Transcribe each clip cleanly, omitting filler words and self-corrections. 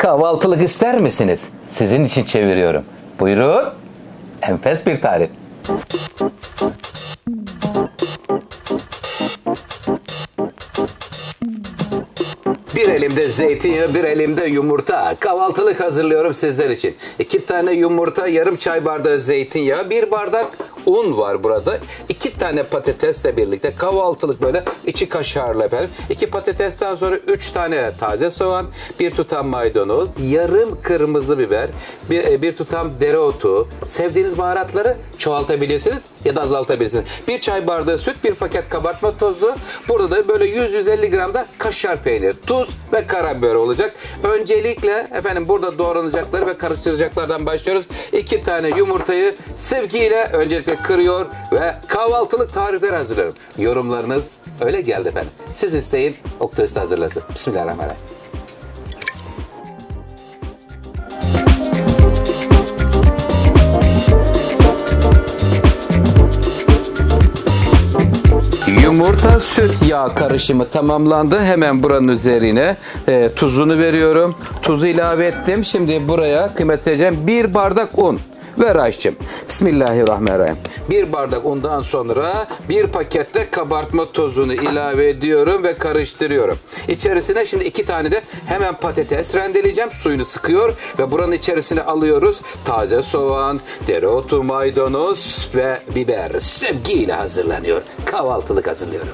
Kahvaltılık ister misiniz? Sizin için çeviriyorum. Buyurun. Enfes bir tarif. Bir elimde zeytinyağı, bir elimde yumurta. Kahvaltılık hazırlıyorum sizler için. 2 tane yumurta, yarım çay bardağı zeytinyağı, 1 bardak un var burada. 2 tane patatesle birlikte kahvaltılık böyle içi kaşarlı efendim. 2 patatesten sonra 3 tane taze soğan, 1 tutam maydanoz, yarım kırmızı biber, bir tutam dereotu. Sevdiğiniz baharatları çoğaltabilirsiniz ya da azaltabilirsiniz. 1 çay bardağı süt, 1 paket kabartma tozu. Burada da böyle 100-150 gram da kaşar peynir, tuz ve karabiber olacak. Öncelikle efendim burada doğranacakları ve karıştıracaklardan başlıyoruz. 2 tane yumurtayı sevgiyle öncelikle kırıyor ve kahvaltılık tarifler hazırlıyorum. Yorumlarınız öyle geldi efendim. Siz isteyin, Oktay Usta hazırlasın. Bismillahirrahmanirrahim. Yumurta süt yağ karışımı tamamlandı. Hemen buranın üzerine tuzunu veriyorum. Tuzu ilave ettim. Şimdi buraya kıymetli seyircilerim 1 bardak un. Ver Ayşem. Bismillahirrahmanirrahim. 1 bardak undan sonra 1 pakette kabartma tozunu ilave ediyorum ve karıştırıyorum. İçerisine şimdi 2 tane de hemen patates rendeleyeceğim. Suyunu sıkıyor ve buranın içerisine alıyoruz. Taze soğan, dereotu, maydanoz ve biber. Sevgiyle hazırlanıyor. Kahvaltılık hazırlıyorum.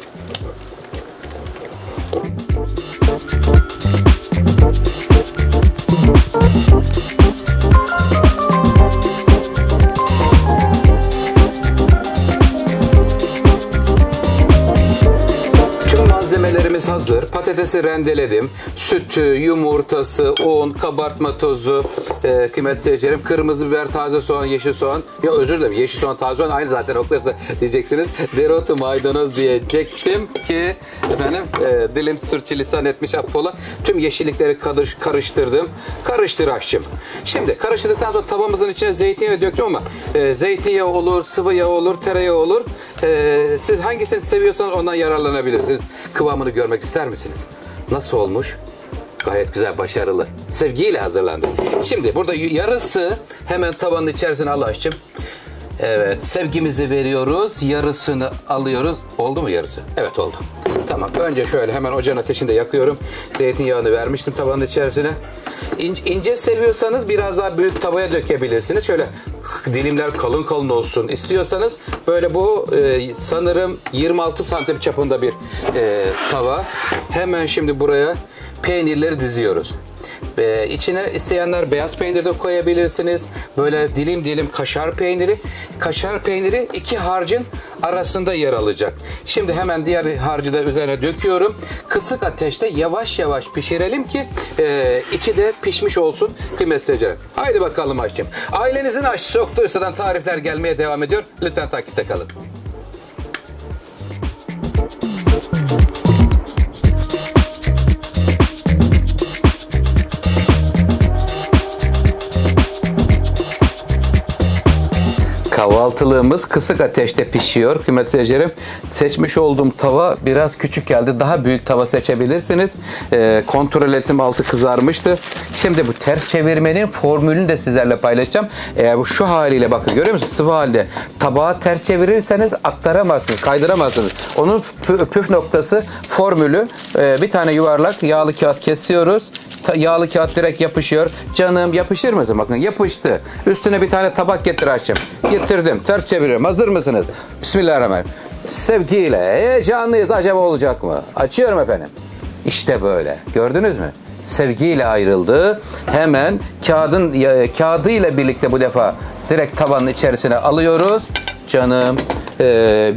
Malzemelerimiz hazır. Patatesi rendeledim. Sütü, yumurtası, un, kabartma tozu, kıymetli seyircilerim, kırmızı biber, taze soğan, yeşil soğan. Ya özür dilerim. Yeşil soğan, taze soğan aynı zaten Oktay'sa diyeceksiniz. Dereotu, maydanoz diyecektim ki efendim dilim sürçülisan etmiş affola. Tüm yeşillikleri karıştırdım. Karıştır aşçım. Şimdi karıştırdıktan sonra tavamızın içine zeytinyağı döktüm ama zeytinyağı olur, sıvı yağ olur, tereyağı olur. Siz hangisini seviyorsanız ondan yararlanabilirsiniz. Kıvamını görmek ister misiniz? Nasıl olmuş? Gayet güzel, başarılı. Sevgiyle hazırlandı. Şimdi burada yarısı hemen tavanın içerisine al aşçım. Evet, sevgimizi veriyoruz. Yarısını alıyoruz. Oldu mu yarısı? Evet, oldu. Tamam. Önce şöyle hemen ocağın ateşinde yakıyorum. Zeytinyağını vermiştim tavanın içerisine. İnce seviyorsanız biraz daha büyük tavaya dökebilirsiniz. Şöyle dilimler kalın kalın olsun istiyorsanız böyle bu sanırım 26 santim çapında bir tava. Hemen şimdi buraya peynirleri diziyoruz. İçine isteyenler beyaz peynir de koyabilirsiniz. Böyle dilim dilim kaşar peyniri. Kaşar peyniri 2 harcın arasında yer alacak. Şimdi hemen diğer harcı da üzerine döküyorum. Kısık ateşte yavaş yavaş pişirelim ki içi de pişmiş olsun kıymetli seyirciler. Haydi bakalım aşçım. Ailenizin aşçısı Oktay Usta'dan tarifler gelmeye devam ediyor. Lütfen takipte kalın. Kahvaltılığımız kısık ateşte pişiyor. Kıymetli seyircilerim, seçmiş olduğum tava biraz küçük geldi. Daha büyük tava seçebilirsiniz. Kontrol ettim, altı kızarmıştı. Şimdi bu ters çevirmenin formülünü de sizlerle paylaşacağım. Eğer bu şu haliyle bakın görüyor musunuz? Sıvı halde tabağı ters çevirirseniz aktaramazsınız, kaydıramazsınız. Onun püf noktası formülü. Bir tane yuvarlak yağlı kağıt kesiyoruz. Yağlı kağıt direkt yapışıyor. Canım yapışır mısın? Bakın yapıştı. Üstüne bir tane tabak getir açım. Getirdim. Ters çeviriyorum. Hazır mısınız? Bismillahirrahmanirrahim. Sevgiyle. Heyecanlıyız. Acaba olacak mı? Açıyorum efendim. İşte böyle. Gördünüz mü? Sevgiyle ayrıldı. Hemen kağıdıyla birlikte bu defa direkt tavanın içerisine alıyoruz. Canım.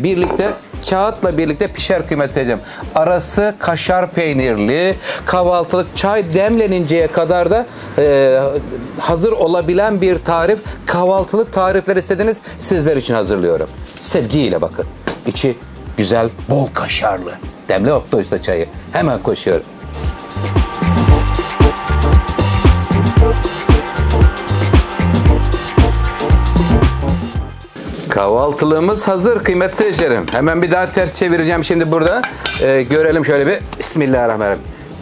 Birlikte kağıtla birlikte pişer kıymetli seyircilerim. Arası kaşar peynirli, kahvaltılık çay demleninceye kadar da hazır olabilen bir tarif. Kahvaltılık tarifler istediniz, sizler için hazırlıyorum. Sevgiyle bakın. İçi güzel, bol kaşarlı. Demli Oktay Usta çayı. Hemen koşuyorum. Kahvaltılığımız hazır kıymetli seyircilerim. Hemen bir daha ters çevireceğim şimdi burada. Görelim şöyle bir. Bismillahirrahmanirrahim.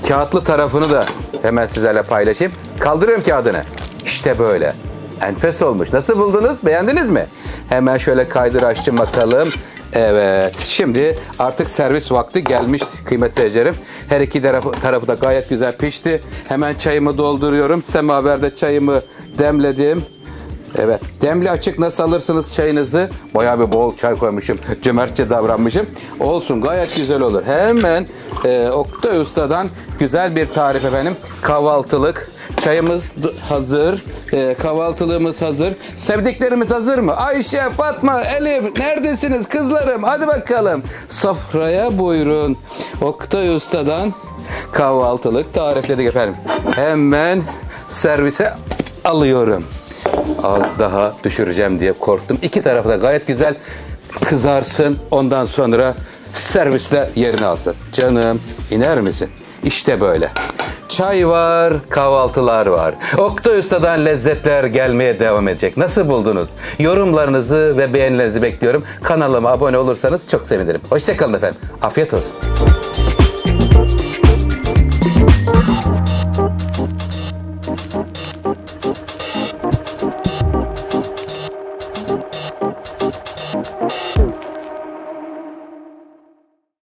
kağıtlı tarafını da hemen sizlerle paylaşayım. Kaldırıyorum kağıdını. İşte böyle. Enfes olmuş. Nasıl buldunuz? Beğendiniz mi? Hemen şöyle kaydıraçlı bakalım. Evet. Şimdi artık servis vakti gelmiş kıymetli seyircilerim. Her iki tarafı da gayet güzel pişti. Hemen çayımı dolduruyorum. Semaverde çayımı demledim. Evet. Demli açık nasıl alırsınız çayınızı? Bayağı bir bol çay koymuşum. Cömertçe davranmışım. Olsun, gayet güzel olur. Hemen Oktay Usta'dan güzel bir tarif efendim. Kahvaltılık. Çayımız hazır. Kahvaltılığımız hazır. Sevdiklerimiz hazır mı? Ayşe, Fatma, Elif neredesiniz kızlarım? Hadi bakalım. Sofraya buyurun. Oktay Usta'dan kahvaltılık tarifledik efendim. Hemen servise alıyorum. Az daha düşüreceğim diye korktum. İki tarafı da gayet güzel kızarsın. Ondan sonra servisle yerini alsın. Canım, iner misin? İşte böyle. Çay var, kahvaltılar var. Oktay Usta'dan lezzetler gelmeye devam edecek. Nasıl buldunuz? Yorumlarınızı ve beğenilerinizi bekliyorum. Kanalıma abone olursanız çok sevinirim. Hoşça kalın efendim. Afiyet olsun.